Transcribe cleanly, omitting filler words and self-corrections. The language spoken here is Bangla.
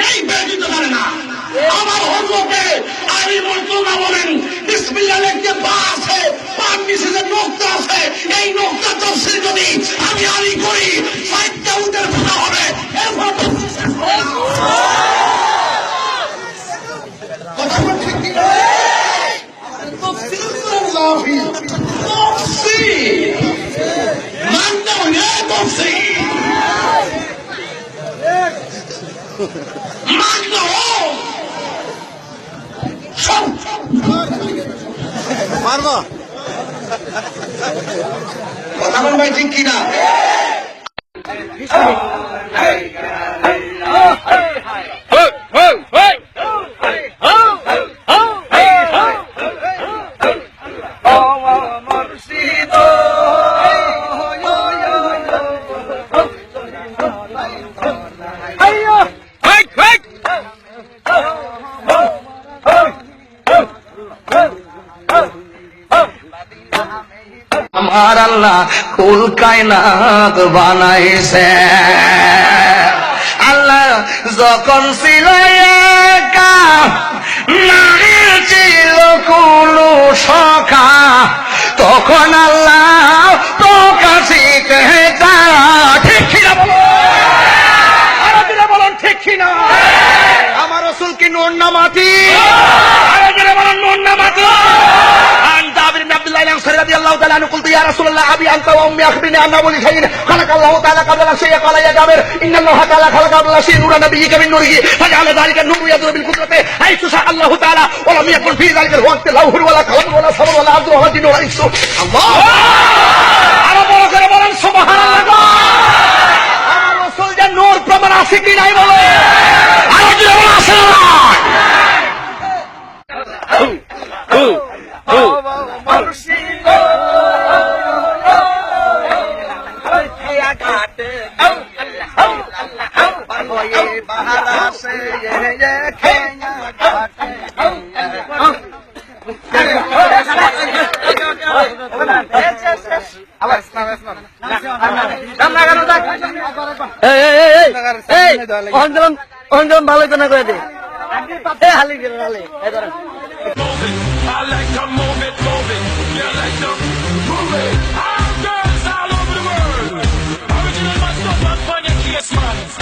এই ব্যতীত পারে না। আমার হজরতে আলী মর্তুজা বলেন, বিসমিল্লাহ লিখতে পা আছে, পার নিচে যে নোক্তা আছে, এই নোক্তা তাফসীর যদি আমি আলী করি, 4টা উটের কথা হবে। এরপর কথা বল ঠিক কি না? তাফসীর লাফি তাফসীর মানতে হবে তাফসীর মানতে সব মারবো কথা বল ভাই ঠিক কি না? আমার আল্লাহ কুল কায়নাত বানাইছে। আল্লাহ যখন ছিল একা, নারী ছিল কোন সখা, তখন আল্লাহ প্রকাশিত ঠিক কিনা বলো, আরো দিলে বলুন ঠিক কিনা। আমার রাসূল কি নূর না মাটি? আরো দিলে বলুন নূর না মাটি। رضي الله تعالى عنه قلت يا رسول الله ابي انت وامي اخبرني عن اول شيء خلق الله تعالى قبل الشيء قال يا جابر ان الله تعالى خلق قبل الشيء نور نبيك من نوره فجعل ذلك النور يدور بالقدرة حيث شاء الله تعالى ولم يكن في ذلك الوقت لوح ولا قلم ولا صبر ولا عبد ولا جن ولا انس. الله আরো বড় করে বলেন সুবহানাল্লাহ। আমার রাসূল যে নূর প্রমাণ আছে কি নাই বলো, আরো জোরে বলো আছে না? ভালো তো না করে দে হালি গেল হালি I like to move it, you like to move it. All girls all over the world. Original man, stuff on your case, man.